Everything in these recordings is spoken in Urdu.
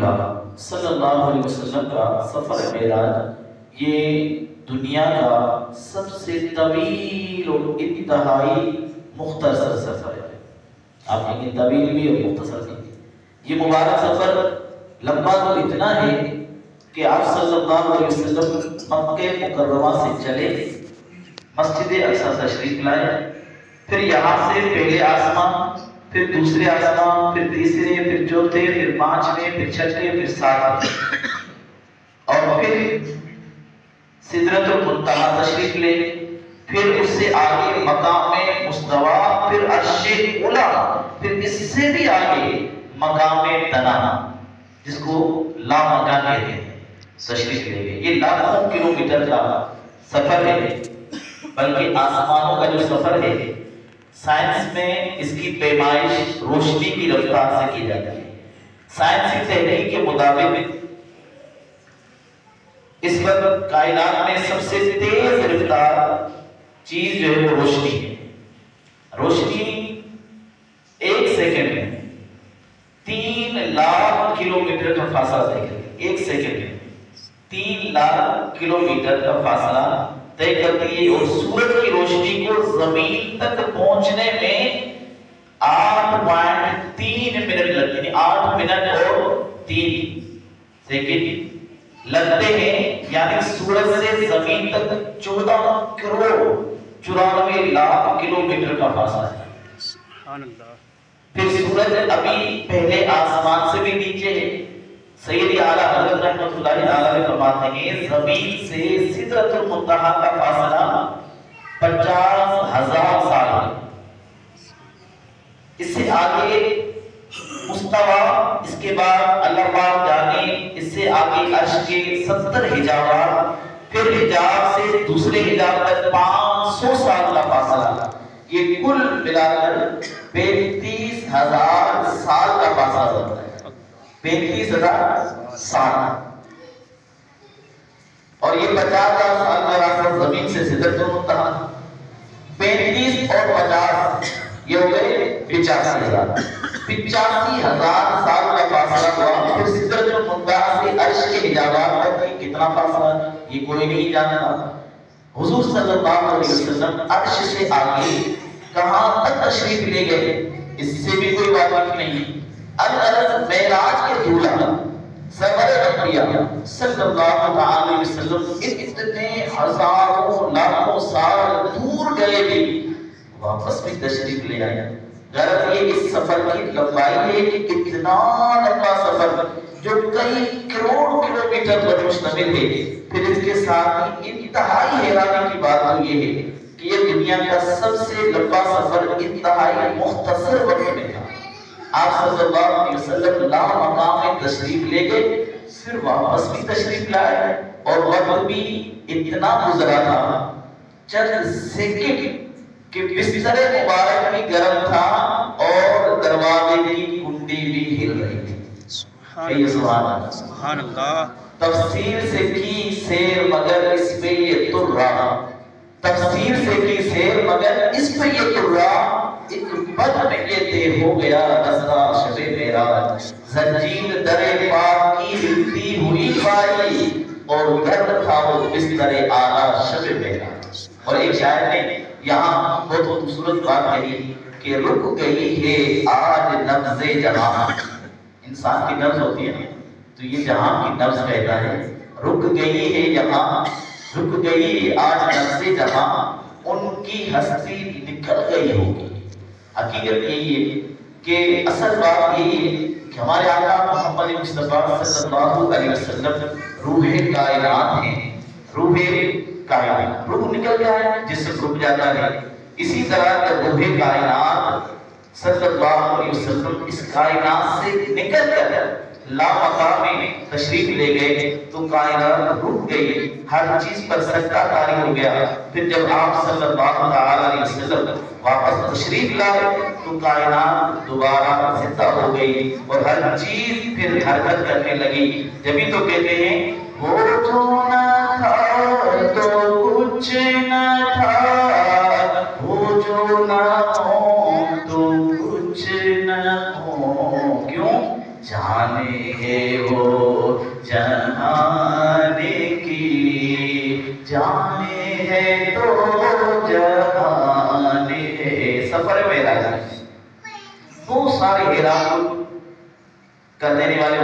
اللہ صلی اللہ علیہ وسلم کا سفر معراج یہ دنیا کا سب سے طویل اور انتہائی مختصر سفر ہے۔ آپ دیکھیں طویل بھی اور مختصر بھی۔ یہ مبارک سفر لمبا تو اتنا ہے کہ آپ صلی اللہ علیہ وسلم مکہ مکرمہ سے چلے، مسجد اقصی تشریف لائے، پھر یہاں سے پہلے آسمان، پھر دوسرے آسمان، پھر تیسرے، پھر چوتھے، پھر پانچویں، پھر چھٹے، پھر ساتویں، اور پھر سدرۃ المنتہا تشریف لے، پھر اس سے آگے مقام مستوی، پھر عرش اولی، پھر اس سے بھی آگے مقام دنا جس کو لامکان کہتے ہیں، تشریف لے گئے۔ یہ لاکھوں کلومیٹر کا سفر ہے، بلکہ آسمانوں کا جو سفر ہے سائنس میں اس کی پیمائش روشنی کی رفتار سے کی جاتی ہے۔ سائنسی تحقیق کے مطابق اس وقت کائنات میں سب سے تیز رفتار چیز جو ہے وہ روشنی ہے۔ روشنی ایک سیکنڈ میں 3 لاکھ کلومیٹر کا فاصلہ طے کرتی ہے۔ ایک سیکنڈ میں 3 لاکھ کلومیٹر کا فاصلہ طے کرتی ہے، اور سورج کی روشنی کو زمین تک پہنچنے میں 8.3 منٹ لگتے ہیں۔ 8 منٹ اور 3 سیکنڈ لگتے ہیں، یعنی سورج سے زمین تک 14 کروڑ 94 لاکھ کلومیٹر کا فاصلہ ہے۔ سبحان اللہ۔ پھر سورج ابھی پہلے آسمان سے بھی نیچے ہے۔ سید اعلیٰ حضرت رحمۃ اللہ علیہ فرماتے ہیں زمین سے سدرۃ المنتہا کا فاصلہ 50,000 سال ہے۔ اس سے آگے مستوی، اس کے بعد اللہ پاک جانے اس سے آگے عرش کے 70 حجابات، پھر حجاب سے دوسرے حجاب تک 500 سال کا فاصلہ، یہ کل ملا کر 35,000 سال کا فاصلہ ہوتا ہے۔ 35,000 سال، اور یہ 50,000 سال کا راستہ زمین سے سدرۃ المنتہا، 35 اور 50 یہ ہو گئے 85,000۔ 85,000 سال کا فاصلہ ہوا۔ پھر سدرۃ المنتہا سے عرش کے حجابات تک کتنا فاصلہ ہے یہ کوئی نہیں جانتا۔ حضور صلی اللہ علیہ وسلم عرش سے آگے کہاں تک تشریف لے گئے اس سے بھی کوئی واقف نہیں۔ الگ معراج کے دوران سرور انبیاء صلی اللہ علیہ وسلم اتنے ہزاروں لاکھوں سال دور گئے بھی واپس بھی تشریف لے آئے۔ غرض یہ اس سفر کی لمبائی ہے کہ اتنا لمبا سفر جو کئی کروڑ کلومیٹر پر مشتمل ہے، پھر اس کے ساتھ ہی انتہائی حیرانی کی بات تو یہ ہے کہ یہ دنیا کا سب سے لمبا سفر انتہائی مختصر وقت میں تھا۔ آپ صلی اللہ علیہ وسلم لامقام میں تشریف لے گئے، پھر واپس بھی تشریف لائے، اور وقت بھی اتنا گزرا تھا چند سیکنڈ کہ بستر مبارک بھی گرم تھا اور دروازے کی کنڈی بھی ہل رہی تھی۔ سبحان اللہ۔ تفسیر سے کی سیر مگر اس پہ یہ تر رہا، تفسیر سے کی سیر مگر اس پہ یہ تر رہا، ایک بد میں یہ دے ہو گیا رضا شب معراج، زنجیر در پاک کی ہلتی ہوئی پائی، اور گرد تھا وہ بستر اعلیٰ شب معراج۔ اور ایک شاعر نے یہاں بہت خوبصورت بات کہی کہ رک گئی ہے آج نبض جہاں۔ انسان کی نبض ہوتی ہے تو یہ جہاں کی نبض کہتا ہے، رک گئی ہے یہاں، رک گئی آج نبض جہاں، ان کی ہستی نکل گئی ہوگی۔ حقیقت یہی ہے کہ اصل بات یہی ہے کہ ہمارے آقا محمد مصطفیٰ صلی اللہ علیہ وسلم روح کائنات ہیں۔ روح کائنات، روح نکل جائے جسم رک جاتا ہے، اسی طرح روح کائنات صلی اللہ علیہ وسلم اس کائنات سے نکل کر لامقام میں تشریف لے گئے تو کائنات رک گئی، ہر چیز پر سجدہ طاری ہو گیا۔ پھر جب آپ صلی اللہ علیہ وسلم واپس تشریف لائے تو کائنات دوبارہ زندہ ہو گئی، اور ہر چیز پھر حرکت کرنے لگی۔ جبھی تو کہتے ہیں وہ جو نہ تھا تو کچھ نہ تھا، وہ جو نہ ہو تو کچھ نہ ہو، کیوں؟ جانے ہے وہ جہان کی جانے ہے تو جہان ہے. سفر معراج وہ سارے حیران کر دینے والے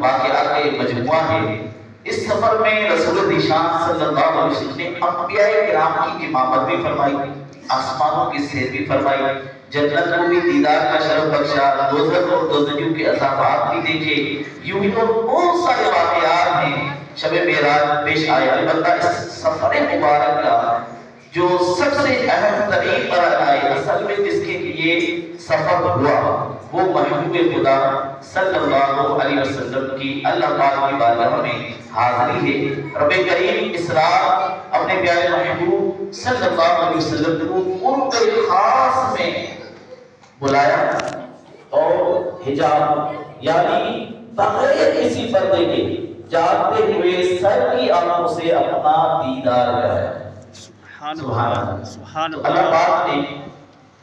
واقعات کا ایک مجموعہ ہے. اس سفر میں رسول ذیشان صلی اللہ علیہ وسلم نے انبیاء کرام کی امامت بھی فرمائی، آسمانوں کی سیر بھی فرمائی، جنت کو بھی دیدار کا شرف بخشا، دوزخ اور دوزخیوں کے عذابات بھی دیکھے. یوں ہی اور بہت سارے واقعات ہیں شب معراج پیش آئے. البتہ اس سفر مبارک کا جو سب سے اہم ترین مرحلہ اصل میں جس کے لیے سفر ہوا وہ محبوب خدا صلی اللہ علیہ وسلم کی اللہ پاک کی بارگاہ میں حاضری ہے. رب کریم اس رات اپنے پیارے محبوب صلی اللہ علیہ وسلم کو قرب خاص میں بلایا اور حجاب یعنی بغیر کسی پردے کے جاگتے ہوئے سر کی آنکھوں سے اپنا دیدار کرایا. سبحان اللہ. اللہ پاک نے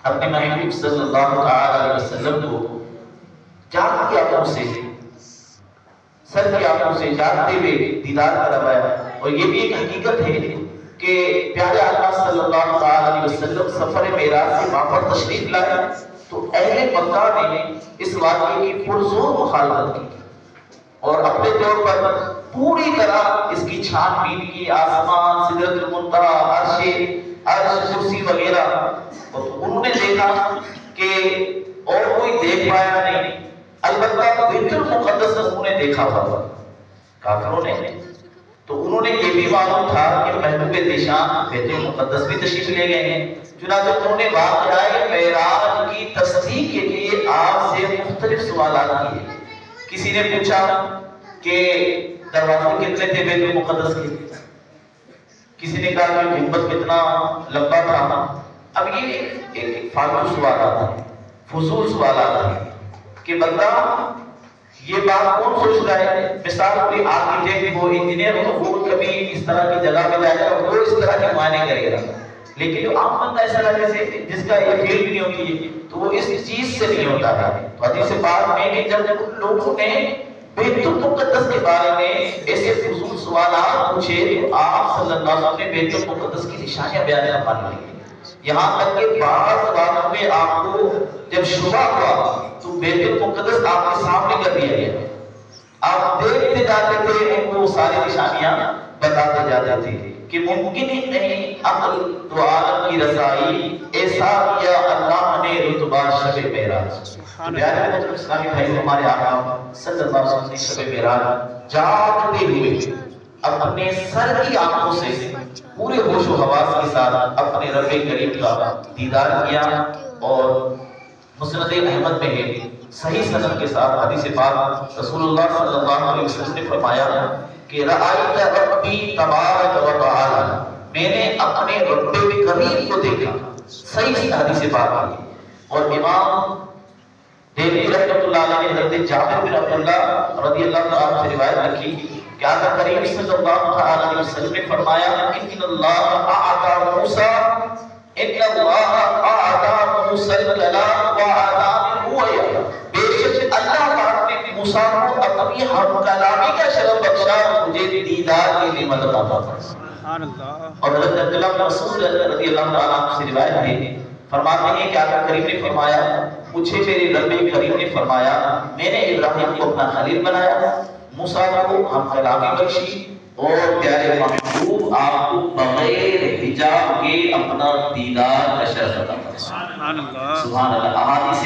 اپنے محبوب صلی اللہ علیہ وسلم کو جاگتی آنکھوں سے سر کی آنکھوں سے جاگتے ہوئے دیدار کروایا. اور یہ بھی ایک حقیقت ہے کہ پیارے آقا صلی اللہ علیہ وسلم سفر معراج سے وہاں پر تشریف لائے تو اہل مکہ نے اس واقعے کی پرزور مخالفت کی اور اپنے طور پر پوری طرح اس کی چھان بین کی. آسمان، سدرۃ المنتہا، عرش، کرسی وغیرہ. اور انہوں نے دیکھا کہ اور کوئی دیکھ پایا نہیں. البتہ بیت المقدس انہوں نے دیکھا ہوا کافروں نے. تو انہوں نے یہ بھی معلوم تھا کہ محبوب ذیشان بیت المقدس بھی تشریف لے گئے ہیں. چنانچہ انہوں نے واقعہ معراج کی تصدیق کے لیے آپ سے مختلف سوالات کیے. کسی نے پوچھا کہ دروازے کتنے تھے بیت المقدس کے، کسی نے کہا کہ گنبد کتنا لمبا تھا. اب یہ ایک فالتو سوالات ہیں، فضول سوالات ہیں کہ بندہ یہ بات کون سوچتا ہے. مثال کوئی آرکیٹیکٹ ہو، انجینئر ہو، وہ کبھی اس طرح کی جگہ پہ جائے گا وہ اس طرح کے معنی کرے گا. لیکن جو عام بندہ ایسا لگے سے جس کا یہ فیلڈ نہیں ہوتی ہے تو وہ اس چیز سے نہیں ہوتا ہے. تو حدیث پاک میں کہ جب لوگوں نے بیت المقدس کے بارے میں ایسے فضول سوالات پوچھے تو آپ صلی اللہ علیہ وسلم نے بیت المقدس کی نشانیاں بیان فرمائی. یہاں تک کہ بعض باتوں میں آپ کو جب شبہ ہوا تو بیت المقدس آپ کے سامنے کر دیا گیا. آپ دیکھتے جاتے تھے ان کو ساری نشانیاں بتاتے جاتے تھے کہ ممکن ہی نہیں عقل تو عالم کی رسائی ایسا کیا اللہ نے رتبہ شب معراج. پیارے اسلامی بھائی ہمارے آقا صلی اللہ علیہ وسلم نے شب معراج جاگتے ہوئے اپنے سر کی آنکھوں سے پورے ہوش و حواس کے ساتھ اپنے رب کریم کا دیدار کیا. اور مسند احمد میں ہے صحیح سند کے ساتھ حدیث پاک رسول اللہ صلی اللہ علیہ وسلم نے فرمایا کہ رأیت ربی تبارک و تعالی، میں نے اپنے رب کریم کو دیکھا. صحیح حدیث پاک ہے. اور امام دہلوی رحمۃ اللہ علیہ نے حضرت جابر بن عبداللہ رضی اللہ عنہ سے روایت رکھی کہ آقا کریم صلی اللہ علیہ وسلم نے فرمایا ان اللہ اعطى موسیٰ الکلام وآتانی الرؤیا. بے شک اللہ پاک نے موسیٰ کو اپنی ہم کلامی کا شرف بخشا، مجھے دیدار کی نعمت عطا فرمایا. اور حضرت عبداللہ بن مسعود رضی اللہ عنہ سے روایت ہے فرماتے ہیں کہ آقا کریم نے فرمایا مجھے میرے رب کریم نے فرمایا میں نے ابراہیم کو اپنا خلیل بنایا، موسیٰ کو ہم کلامی بخشی اور پیارے محبوب آپ کو بغیر حجاب کے اپنا دیدار کا شرف عطا فرمایا. سبحان اللہ. احادیث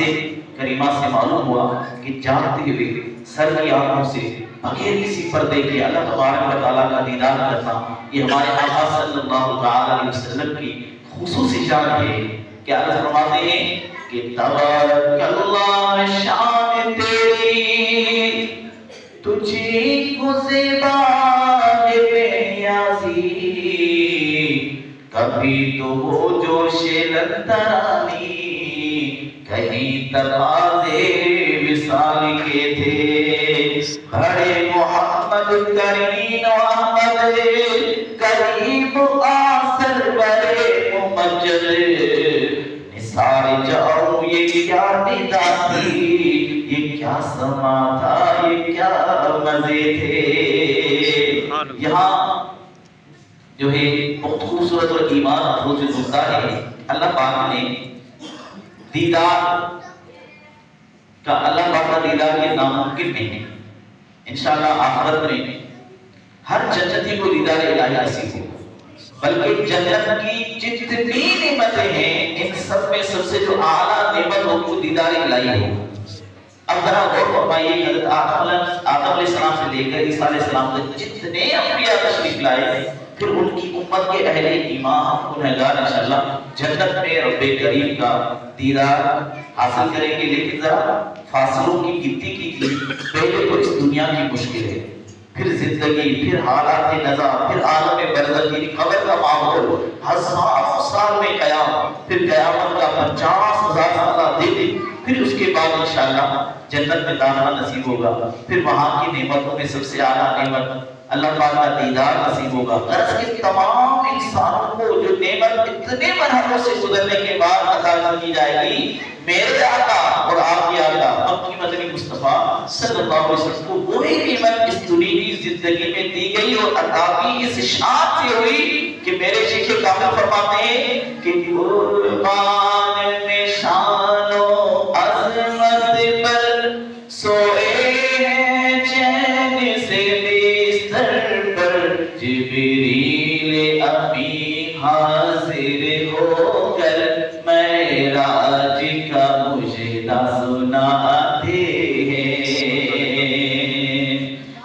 کریمہ سے معلوم ہوا کہ جاگتے ہوئے سر کی آنکھوں سے بغیر کسی پردے کے اللہ تبارک و تعالیٰ کا دیدار کرنا یہ ہمارے آقا صلی اللہ علیہ وسلم کی خصوصی شان ہے. کیا اللہ فرماتے ہیں کہ تبارک اللہ شان تیری تجھے کو زیبا ہے بے نیازی، کبھی تو وہ جوش لندرانی کہیں تقاضے وصال کے تھے. بڑے محمد کریم احمد قریب آسر بڑے ممجد نثار جاؤ یہ کیا ندا تھی، یہ کیا سما تھا، یہ کیا مزے تھے. یہاں جو ہے بہت خوبصورت اور ایمان افروز نقطہ ہے. اللہ پاک نے دیدار کا دیدار یہ ناممکن نہیں ہے. انشاءاللہ آخرت میں ہر جنتی کو دیدار الہی نصیب ہو. بلکہ جنت کی جتنی نعمتیں ہیں ان سب میں سب سے جو اعلیٰ نعمت ہو وہ دیدار الہی ہو. اب ذرا غور فرمائیے حضرت آدم علیہ السلام سے لے کر عیسیٰ علیہ السلام تک جتنے انبیاء تشریف لائے پھر ان کی امت کے اہل ایمان گنہگار انشاءاللہ جنت میں رب کریم کا دیدار حاصل کریں گے. لیکن ذرا فاصلوں کی گنتی کیجیے. پہلے تو اس دنیا کی مشکلیں، پھر زندگی، پھر حالات نزا، پھر عالم برزخ یعنی قبر کا ماحول، ہزاروں سال میں قیامت، پھر قیامت کا 50,000 سالہ دن، پھر اس کے بعد انشاءاللہ جنت میں داخلہ نصیب ہوگا. پھر وہاں کی نعمتوں میں سب سے اعلیٰ نعمت اللہ پاک کا دیدار نصیب ہوگا. غرض کہ تمام انسانوں کو جو نعمت اتنے مرحلوں سے گزرنے کے بعد عطا کی جائے گی، میرے آقا اور آپ کے آقا مکی مدنی مصطفیٰ صلی اللہ علیہ وسلم کو وہی نعمت اس دنیاوی زندگی میں دی گئی اور عطا بھی اس شان سے ہوئی کہ میرے شیخ کامل فرماتے ہیں کہ قربان میں شان و عظمت پر سوئے ہیں چین سے بستر پر جبریل امی حاضر ہو کر معراج کا مجدہ سناتے ہیں.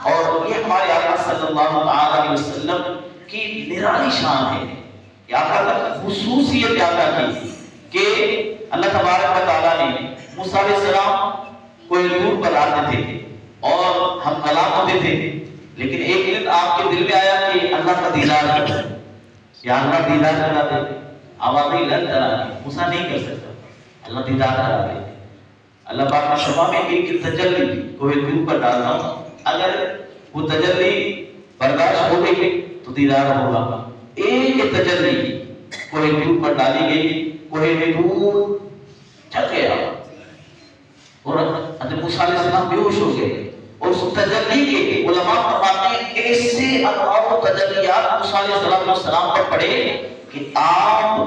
اور یہ ہمارے آقا صلی اللہ علیہ وسلم کی نرالی شان ہے. یہ آقا کا خصوصیت آقا کی کہ اللہ تبارک و تعالیٰ نے موسیٰ علیہ السلام کوئی دور پر آتے تھے اور ہم کلام ہوتے تھے، لیکن ایک دن آپ کے دل میں آیا کہ اللہ کا دیدار کرنا ہے یا اللہ دیدار کرا دے. آوازیں لگ کرا دے. موسیٰ نہیں کر سکتا، اللہ دیدار کرا دے. اللہ پاک نے شفا میں ایک تجلی کوئی دور پر ڈالتا ہوں، اگر وہ تجلی برداشت ہو گئی تو دیدار ہوگا. ایک تجلی کوئی دور پر ڈالی گئی، کوئی دور چھٹ گیا اور حضرت موسیٰ علیہ السلام بے ہوش ہو گئے. اور اس تجلی کے علماء فرماتے ہیں ایسے انواع و تجلیات موسیٰ علیہ السلام پر پڑے کہ آپ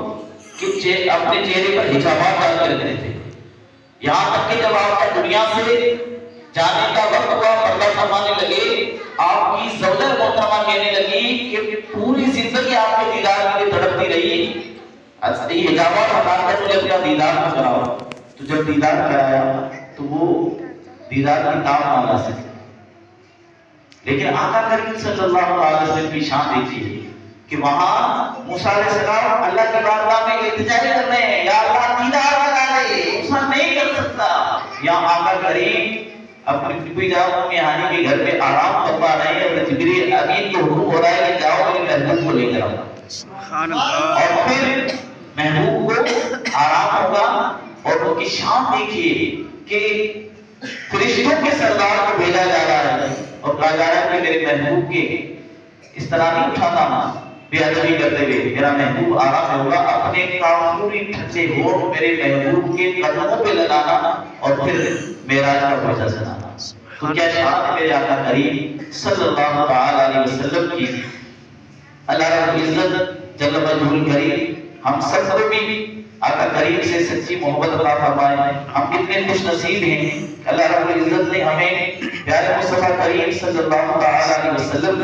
اپنے چہرے پر حجابات ڈال کر رکھتے تھے. یہاں تک کہ جب آپ کا دنیا سے جانے کا وقت ہوا، پردہ فرمانے لگے، آپ کی زوجہ محترمہ کہنے لگی کہ پوری زندگی آپ کے دیدار کے لیے تڑپتی رہی، یہ حجابات ہٹا کر مجھے اپنا دیدار نہ کراؤ. تو جب دیدار کرایا تو وہ دیدار کی دام مانا سکے. لیکن آقا کریم صلی اللہ علیہ وسلم کی شان دیکھیے کہ وہاں موسیٰ علیہ السلام اللہ کی بارگاہ میں التجا کر رہے ہیں، یا اللہ دیدار لگا دے. موسیٰ نہیں کر سکتا. یا آقا کریم اپنی پھپھی جاؤ میں ہانی کے گھر میں آرام فرما رہے ہیں اور جبریل امین کو حکم ہو رہا ہے کہ جاؤ میرے محبوب کو لے کر آؤ. اور پھر محبوب کو آرام ہوگا. اور ان کی شان دیکھیے کہ فرشتوں کے سردار کو بھیجا جا رہا ہے اور کہا جا رہا ہے کہ میرے محبوب کے اس طرح نہیں اٹھانا بے ادبی کرتے ہوئے، میرا محبوب آرام ہوگا. اپنے کافوری ٹھنڈے ہونٹ میرے محبوب کے قدموں پہ لگانا اور پھر معراج کا بھیجا سنانا. تو کیا شان ہے میرے آقا کریم صلی اللہ علیہ وسلم کی. اللہ رب العزت جل مجدہ کریم ہم سب کو بھی آقا کریم سے سچی محبت عطا فرمائے. ہم کتنے خوش نصیب ہیں. اللہ رب العزت نے ہمیں پیارے مصطفیٰ کریم صلی اللہ علیہ وسلم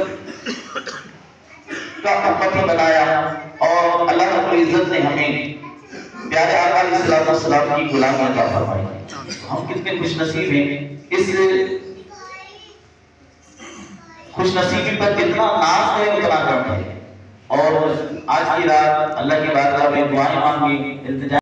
کا امتی بنایا اور اللہ رب العزت نے ہمیں پیارے آقا علیہ السلام کی غلامی عطا فرمائی. ہم کتنے خوش نصیب ہیں. اس خوش نصیبی پر کتنا ناز ہے اتنا کم ہے. اور آج کی رات اللہ کی بارگاہ میں دعائیں مانگی، التجا